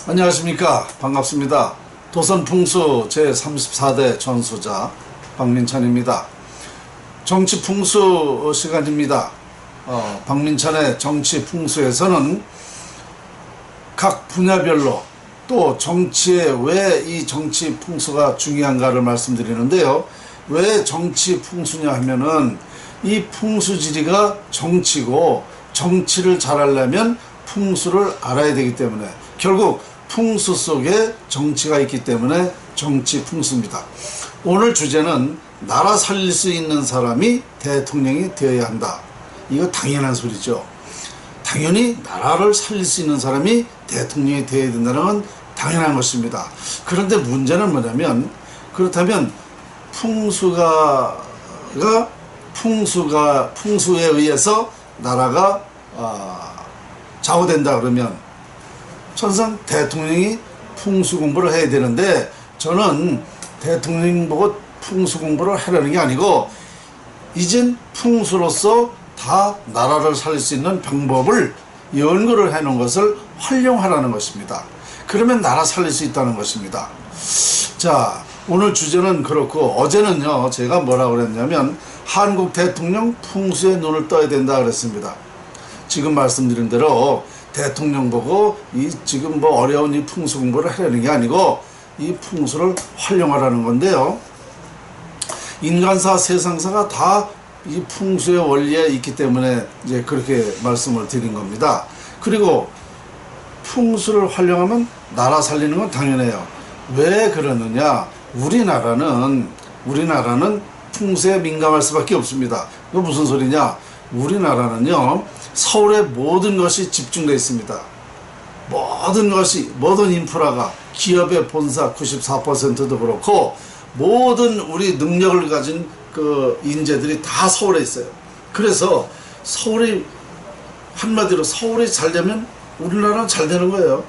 안녕하십니까. 반갑습니다. 도선풍수 제34대 전수자 박민찬입니다. 정치풍수 시간입니다. 박민찬의 정치풍수에서는 각 분야별로 또 정치에 왜 이 정치풍수가 중요한가를 말씀드리는데요. 왜 정치풍수냐 하면은 이 풍수지리가 정치고, 정치를 잘하려면 풍수를 알아야 되기 때문에, 결국 풍수 속에 정치가 있기 때문에 정치풍수입니다. 오늘 주제는 나라 살릴 수 있는 사람이 대통령이 되어야 한다. 이거 당연한 소리죠. 당연히 나라를 살릴 수 있는 사람이 대통령이 되어야 된다는 건 당연한 것입니다. 그런데 문제는 뭐냐면, 그렇다면 풍수에 의해서 나라가 좌우된다 그러면 천상 대통령이 풍수 공부를 해야 되는데, 저는 대통령 보고 풍수 공부를 하려는 게 아니고, 이젠 풍수로서 다 나라를 살릴 수 있는 방법을 연구를 해놓은 것을 활용하라는 것입니다. 그러면 나라 살릴 수 있다는 것입니다. 자, 오늘 주제는 그렇고, 어제는요 제가 뭐라고 그랬냐면 한국 대통령 풍수에 눈을 떠야 된다 그랬습니다. 지금 말씀드린 대로 대통령 보고 이 지금 뭐 어려운 이 풍수 공부를 하려는 게 아니고 이 풍수를 활용하라는 건데요. 인간사, 세상사가 다 이 풍수의 원리에 있기 때문에 이제 그렇게 말씀을 드린 겁니다. 그리고 풍수를 활용하면 나라 살리는 건 당연해요. 왜 그러느냐? 우리나라는 풍수에 민감할 수밖에 없습니다. 그거 무슨 소리냐? 우리나라는요 서울에 모든 것이 집중되어 있습니다. 모든 인프라가, 기업의 본사 94%도 그렇고 모든 우리 능력을 가진 그 인재들이 다 서울에 있어요. 그래서 한마디로 서울이 잘 되면 우리나라는 잘 되는 거예요.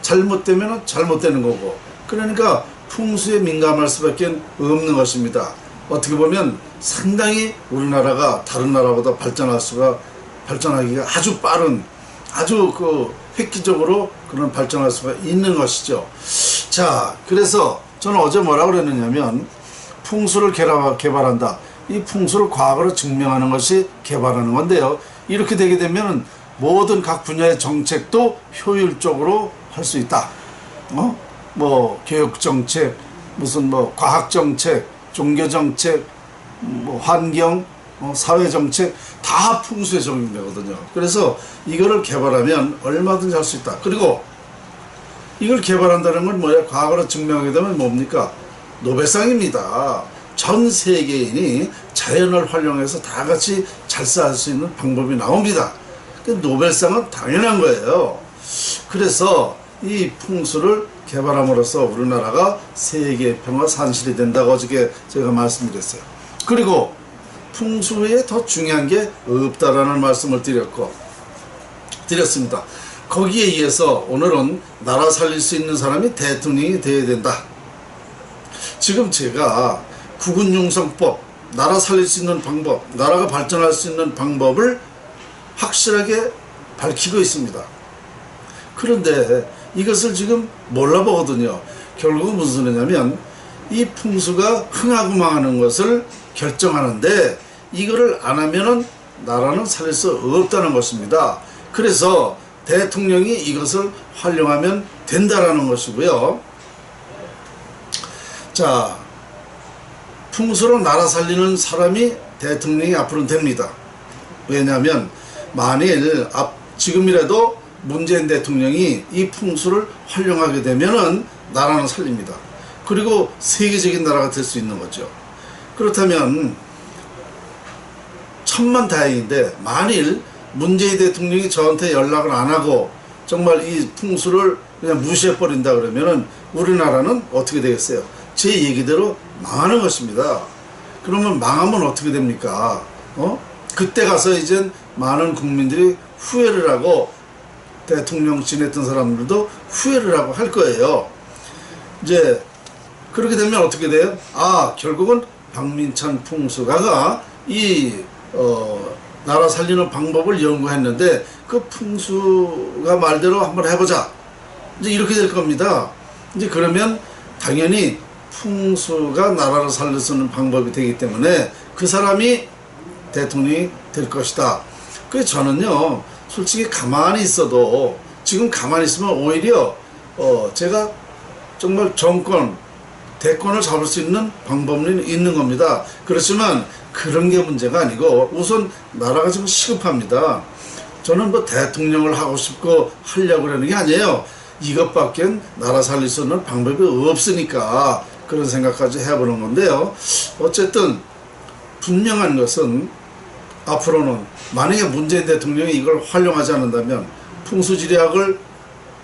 잘못되면 잘못되는 거고. 그러니까 풍수에 민감할 수밖에 없는 것입니다. 어떻게 보면 상당히 우리나라가 다른 나라보다 발전하기가 아주 빠른, 아주 획기적으로 그런 발전할 수가 있는 것이죠. 자, 그래서 저는 어제 뭐라고 그랬느냐면, 풍수를 개발한다. 이 풍수를 과거로 증명하는 것이 개발하는 건데요. 이렇게 되게 되면 모든 각 분야의 정책도 효율적으로 할 수 있다. 교육정책, 과학정책, 종교정책, 환경, 사회정책 다 풍수에 적용되거든요. 그래서 이거를 개발하면 얼마든지 할 수 있다. 그리고 이걸 개발한다는 건 뭐야? 과거로 증명하게 되면 뭡니까? 노벨상입니다. 전 세계인이 자연을 활용해서 다 같이 잘 살 수 있는 방법이 나옵니다. 노벨상은 당연한 거예요. 그래서 이 풍수를 개발함으로써 우리나라가 세계 평화 산실이 된다고 어저께 제가 말씀드렸어요. 그리고 풍수 외에 더 중요한 게 없다라는 말씀을 드렸습니다. 거기에 의해서 오늘은 나라 살릴 수 있는 사람이 대통령이 되어야 된다. 지금 제가 국군융성법, 나라 살릴 수 있는 방법, 나라가 발전할 수 있는 방법을 확실하게 밝히고 있습니다. 그런데 이것을 지금 몰라보거든요. 결국은 무슨 소리냐면, 이 풍수가 흥하고 망하는 것을 결정하는데, 이거를 안 하면은 나라는 살릴 수 없다는 것입니다. 그래서 대통령이 이것을 활용하면 된다라는 것이고요. 자, 풍수로 나라 살리는 사람이 대통령이 앞으로는 됩니다. 왜냐하면 만일 지금이라도 문재인 대통령이 이 풍수를 활용하게 되면은 나라는 살립니다. 그리고 세계적인 나라가 될 수 있는 거죠. 그렇다면 천만다행인데, 만일 문재인 대통령이 저한테 연락을 안 하고 정말 이 풍수를 그냥 무시해버린다 그러면은 우리나라는 어떻게 되겠어요? 제 얘기대로 망하는 것입니다. 그러면 망하면 어떻게 됩니까? 그때 가서 이젠 많은 국민들이 후회를 하고, 대통령 지냈던 사람들도 후회를 하고 할 거예요. 이제 그렇게 되면 어떻게 돼요? 결국은 박민찬 풍수가가 나라 살리는 방법을 연구했는데, 그 풍수가 말대로 한번 해보자. 이제 이렇게 될 겁니다. 이제 그러면 당연히 풍수가 나라를 살릴 수 있는 방법이 되기 때문에 그 사람이 대통령이 될 것이다. 그래서 저는요, 솔직히 가만히 있어도, 지금 가만히 있으면 오히려 제가 정말 정권, 대권을 잡을 수 있는 방법은 있는 겁니다. 그렇지만 그런 게 문제가 아니고 우선 나라가 지금 시급합니다. 저는 뭐 대통령을 하고 싶고 하려고 그러는 게 아니에요. 이것밖엔 나라 살릴 수 있는 방법이 없으니까 그런 생각까지 해보는 건데요. 어쨌든 분명한 것은 앞으로는 만약에 문재인 대통령이 이걸 활용하지 않는다면, 풍수지리학을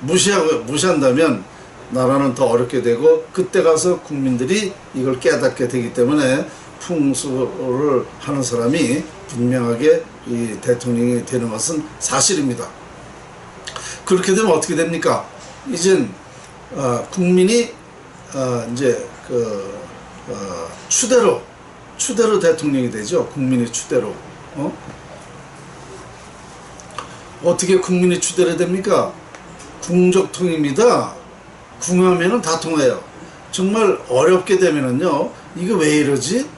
무시한다면 나라는 더 어렵게 되고, 그때 가서 국민들이 이걸 깨닫게 되기 때문에 풍수를 하는 사람이 분명하게 이 대통령이 되는 것은 사실입니다. 그렇게 되면 어떻게 됩니까? 이젠 국민이 이제 추대로 대통령이 되죠. 국민이 추대로. 어떻게 국민이 추대로 됩니까? 궁적통입니다. 궁하면은 다 통해요. 정말 어렵게 되면은요, 이거 왜 이러지?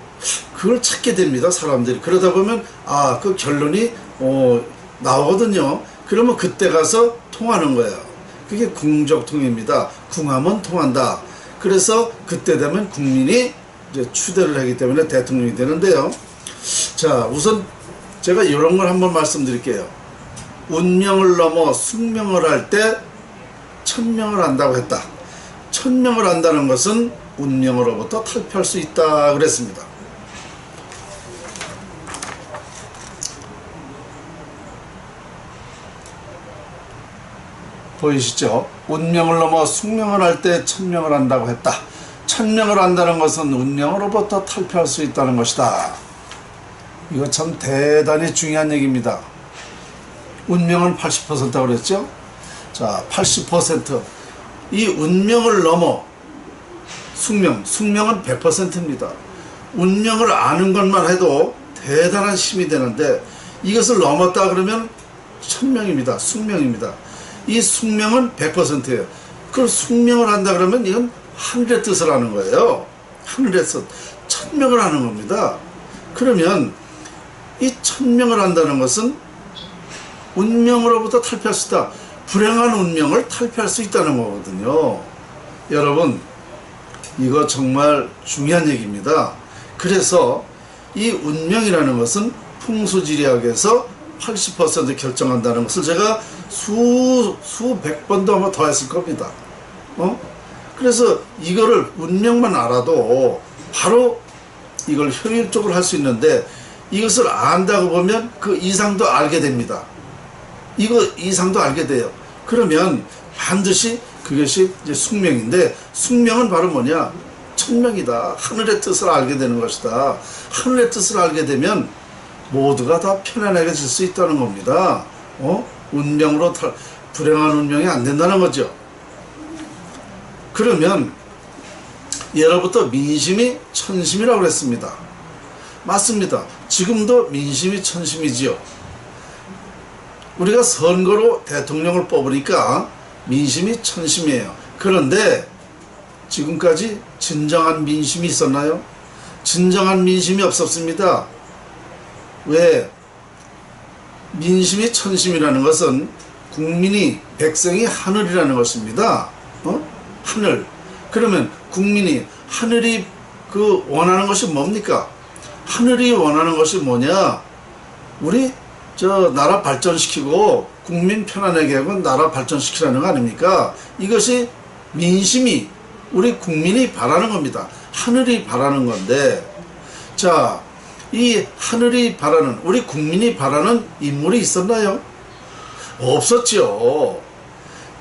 그걸 찾게 됩니다, 사람들이. 그러다 보면 그 결론이 나오거든요. 그러면 그때 가서 통하는 거예요. 그게 궁적통입니다. 궁하면 통한다. 그래서 그때 되면 국민이 이제 추대를 하기 때문에 대통령이 되는데요. 자, 우선 제가 이런 걸 한번 말씀드릴게요. 운명을 넘어 숙명을 할 때 천명을 한다고 했다. 천명을 한다는 것은 운명으로부터 탈피할 수 있다 그랬습니다. 보이시죠? 운명을 넘어 숙명을 할 때 천명을 한다고 했다. 천명을 한다는 것은 운명으로부터 탈피할 수 있다는 것이다. 이거 참 대단히 중요한 얘기입니다. 운명은 80%라고 그랬죠? 자, 80%. 이 운명을 넘어 숙명은 100%입니다. 운명을 아는 것만 해도 대단한 힘이 되는데, 이것을 넘었다 그러면 천명입니다. 숙명입니다. 이 숙명은 100%예요. 그걸 숙명을 한다 그러면 이건 하늘의 뜻을 하는 거예요. 하늘의 뜻. 천명을 하는 겁니다. 그러면 이 천명을 한다는 것은 운명으로부터 탈피할 수 있다. 불행한 운명을 탈피할 수 있다는 거거든요. 여러분, 이거 정말 중요한 얘기입니다. 그래서 이 운명이라는 것은 풍수지리학에서 80% 결정한다는 것을 제가 수백 번도 아마 더 했을 겁니다. 그래서 이거를 운명만 알아도 바로 이걸 효율적으로 할 수 있는데, 이것을 안다고 보면 그 이상도 알게 됩니다. 이거 이상도 알게 돼요. 그러면 반드시 그것이 이제 숙명인데, 숙명은 바로 뭐냐? 천명이다. 하늘의 뜻을 알게 되는 것이다. 하늘의 뜻을 알게 되면 모두가 다 편안해질 수 있다는 겁니다. 운명으로 불행한 운명이 안 된다는 거죠. 그러면 예로부터 민심이 천심이라고 그랬습니다. 맞습니다. 지금도 민심이 천심이지요. 우리가 선거로 대통령을 뽑으니까 민심이 천심이에요. 그런데 지금까지 진정한 민심이 있었나요? 진정한 민심이 없었습니다. 왜? 민심이 천심이라는 것은 국민이, 백성이 하늘이라는 것입니다. 하늘. 그러면 국민이, 하늘이 원하는 것이 뭡니까? 하늘이 원하는 것이 뭐냐? 우리 나라 발전시키고 국민 편안하게 하고 나라 발전시키라는 거 아닙니까? 이것이 민심이, 우리 국민이 바라는 겁니다. 하늘이 바라는 건데, 자, 이 하늘이 바라는, 우리 국민이 바라는 인물이 있었나요? 없었죠.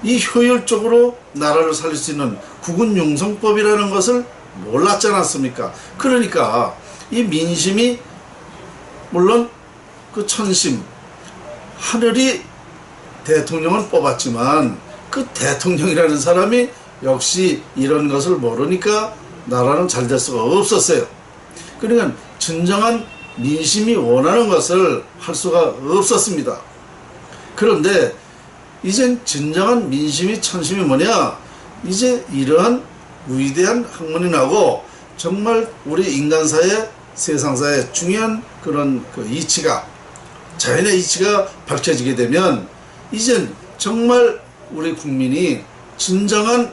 이 효율적으로 나라를 살릴 수 있는 국운융성법이라는 것을 몰랐지 않았습니까? 그러니까 이 민심이, 물론 그 천심, 하늘이 대통령을 뽑았지만 그 대통령이라는 사람이 역시 이런 것을 모르니까 나라는 잘 될 수가 없었어요. 그러니까 진정한 민심이 원하는 것을 할 수가 없었습니다. 그런데 이젠 진정한 민심이 천심이 뭐냐? 이제 이러한 위대한 학문이 나고 정말 우리 인간사회 세상사회 중요한 그런 그 이치가 자연의 이치가 밝혀지게 되면 이젠 정말 우리 국민이 진정한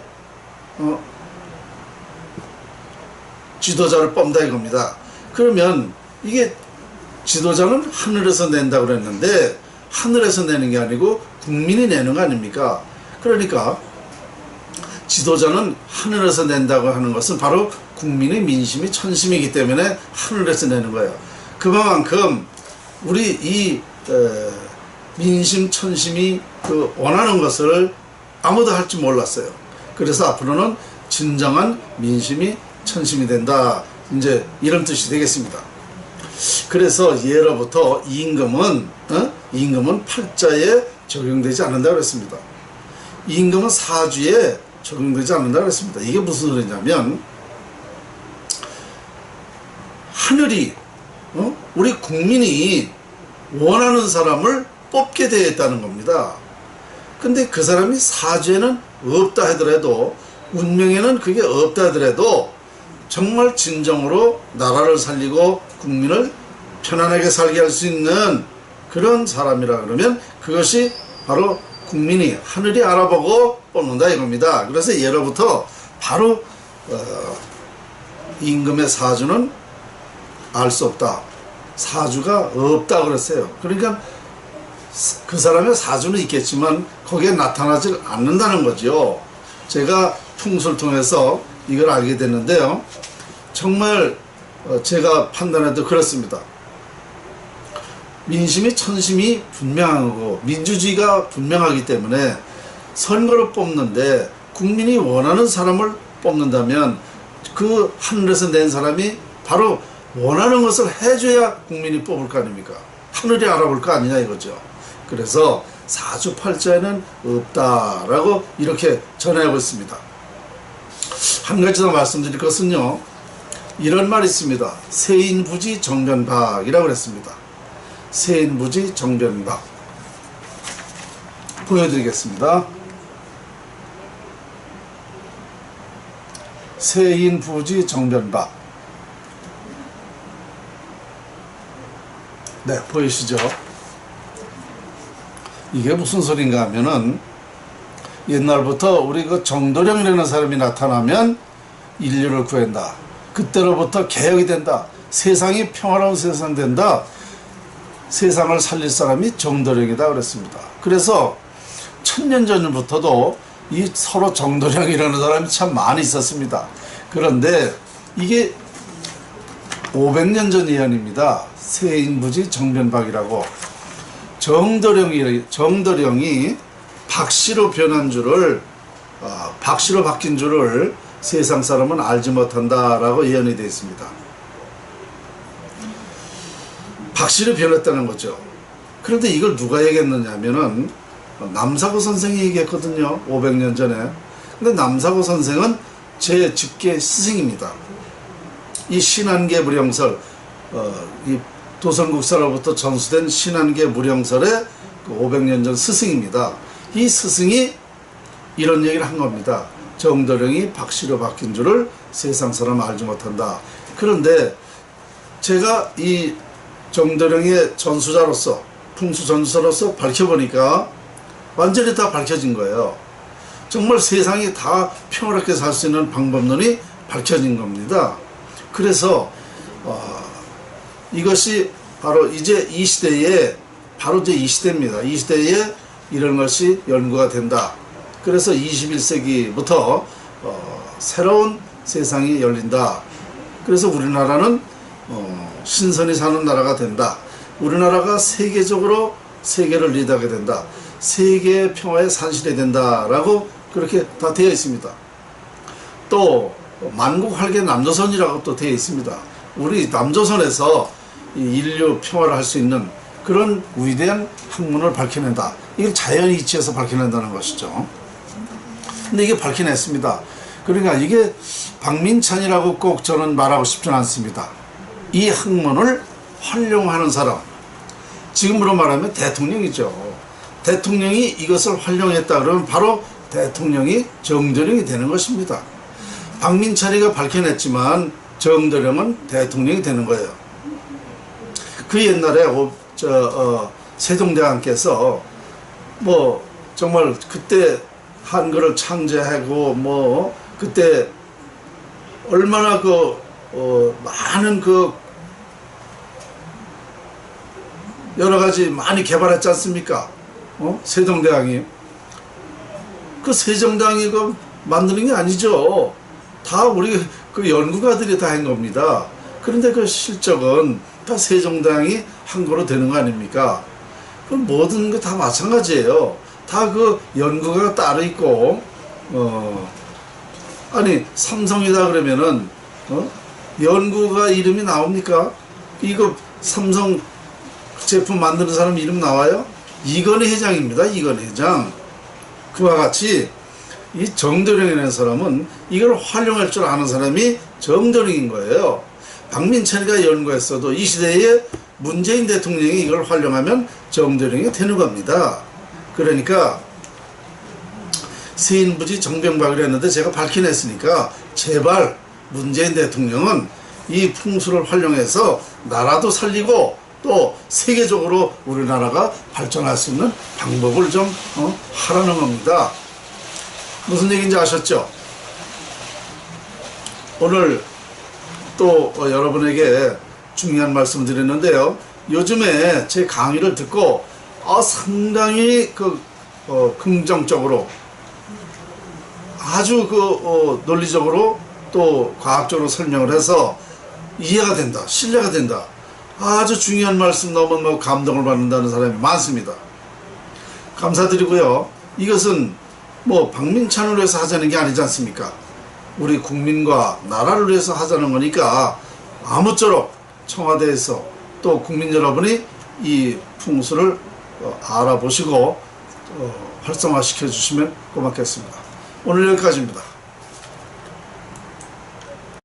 지도자를 뽑는다 이겁니다. 그러면 이게 지도자는 하늘에서 낸다고 그랬는데 하늘에서 내는 게 아니고 국민이 내는 거 아닙니까? 그러니까 지도자는 하늘에서 낸다고 하는 것은 바로 국민의 민심이 천심이기 때문에 하늘에서 내는 거예요. 그만큼 우리 이 민심 천심이 그 원하는 것을 아무도 할 줄 몰랐어요. 그래서 앞으로는 진정한 민심이 천심이 된다. 이제 이런 뜻이 되겠습니다. 그래서 예로부터 임금은 팔자에 적용되지 않는다 그랬습니다. 임금은 사주에 적용되지 않는다 그랬습니다. 이게 무슨 소리냐면 하늘이 우리 국민이 원하는 사람을 뽑게 되어 있다는 겁니다. 근데 그 사람이 사주에는 없다 하더라도 운명에는 그게 없다 하더라도 정말 진정으로 나라를 살리고 국민을 편안하게 살게 할 수 있는 그런 사람이라 그러면 그것이 바로 국민이 하늘이 알아보고 뽑는다 이겁니다. 그래서 예로부터 바로 임금의 사주는 알 수 없다. 사주가 없다 그랬어요. 그러니까 그 사람의 사주는 있겠지만 거기에 나타나지 않는다는 거죠. 제가 풍수를 통해서 이걸 알게 됐는데요. 정말 제가 판단해도 그렇습니다. 민심이 천심이 분명하고 민주주의가 분명하기 때문에 선거를 뽑는데 국민이 원하는 사람을 뽑는다면 그 하늘에서 낸 사람이 바로 원하는 것을 해줘야 국민이 뽑을 거 아닙니까? 하늘이 알아볼 거 아니냐 이거죠. 그래서 사주팔자에는 없다라고 이렇게 전하고 있습니다. 한 가지 더 말씀드릴 것은요. 이런 말이 있습니다. 세인부지 정변박이라고 그랬습니다. 세인부지 정변박 보여드리겠습니다. 세인부지 정변박 네 보이시죠? 이게 무슨 소린가 하면은 옛날부터 우리 그 정도령이라는 사람이 나타나면 인류를 구한다. 그때로부터 개혁이 된다. 세상이 평화로운 세상 된다. 세상을 살릴 사람이 정도령이다 그랬습니다. 그래서 1000년 전부터도 이 서로 정도령이라는 사람이 참 많이 있었습니다. 그런데 이게 500년 전 예언입니다. 세인부지 정변박이라고 정도령이 박씨로 변한 줄을 박씨로 바뀐 줄을 세상 사람은 알지 못한다라고 예언이 되어 있습니다. 박씨로 변했다는 거죠. 그런데 이걸 누가 얘기했느냐 하면은 남사고 선생이 얘기했거든요. 500년 전에. 근데 남사고 선생은 제 직계 스승입니다. 이 신안계 무령설 이 도선국사로부터 전수된 신안계 무령설의 500년 전 스승입니다. 이 스승이 이런 얘기를 한 겁니다. 정도령이 박씨로 바뀐 줄을 세상 사람 알지 못한다. 그런데 제가 이 정도령의 전수자로서 풍수 전수자로서 밝혀보니까 완전히 다 밝혀진 거예요. 정말 세상이 다 평화롭게 살 수 있는 방법론이 밝혀진 겁니다. 그래서 이것이 바로 이제 이 시대에 바로 이제 이 시대입니다. 이 시대에 이런 것이 연구가 된다. 그래서 21세기부터 새로운 세상이 열린다. 그래서 우리나라는 신선히 사는 나라가 된다. 우리나라가 세계적으로 세계를 리드하게 된다. 세계의 평화에 산실이 된다라고 그렇게 다 되어 있습니다. 또 만국활개 남조선이라고 또 되어 있습니다. 우리 남조선에서 이 인류 평화를 할 수 있는 그런 위대한 학문을 밝혀낸다. 이걸 자연의 이치에서 밝혀낸다는 것이죠. 근데 이게 밝혀냈습니다. 그러니까 이게 박민찬이라고 꼭 저는 말하고 싶지는 않습니다. 이 학문을 활용하는 사람, 지금으로 말하면 대통령이죠. 대통령이 이것을 활용했다 그러면 바로 대통령이 정도령이 되는 것입니다. 박민철이가 밝혀냈지만 정도령은 대통령이 되는 거예요. 그 옛날에 세종대왕께서 뭐 정말 그때 한글을 창제하고 뭐 그때 얼마나 많은 여러 가지 많이 개발했지 않습니까? 세종대왕이. 그 세종대왕이 만드는 게 아니죠. 다 우리 연구가들이 다 한 겁니다. 그런데 그 실적은 다 세종대왕이 한 거로 되는 거 아닙니까? 그럼 모든 거 다 마찬가지예요. 다 연구가 따로 있고, 아니, 삼성이다 그러면은, 연구가 이름이 나옵니까? 이거 삼성 제품 만드는 사람 이름 나와요? 이건희 회장입니다. 이건희 회장. 그와 같이 이 정도령이라는 사람은 이걸 활용할 줄 아는 사람이 정도령인 거예요. 박민철이가 연구했어도 이 시대에 문재인 대통령이 이걸 활용하면 정도령이 되는 겁니다. 그러니까 세인부지 정병박이라 했는데 제가 밝혀냈으니까 제발 문재인 대통령은 이 풍수를 활용해서 나라도 살리고 또 세계적으로 우리나라가 발전할 수 있는 방법을 좀 하라는 겁니다. 무슨 얘기인지 아셨죠? 오늘 또 여러분에게 중요한 말씀 드렸는데요. 요즘에 제 강의를 듣고 상당히 긍정적으로 아주 논리적으로 또 과학적으로 설명을 해서 이해가 된다, 신뢰가 된다. 아주 중요한 말씀 너무 감동을 받는다는 사람이 많습니다. 감사드리고요. 이것은 뭐 박민찬을 위해서 하자는 게 아니지 않습니까? 우리 국민과 나라를 위해서 하자는 거니까 아무쪼록 청와대에서 또 국민 여러분이 이 풍수를 알아보시고 활성화시켜 주시면 고맙겠습니다. 오늘 여기까지입니다.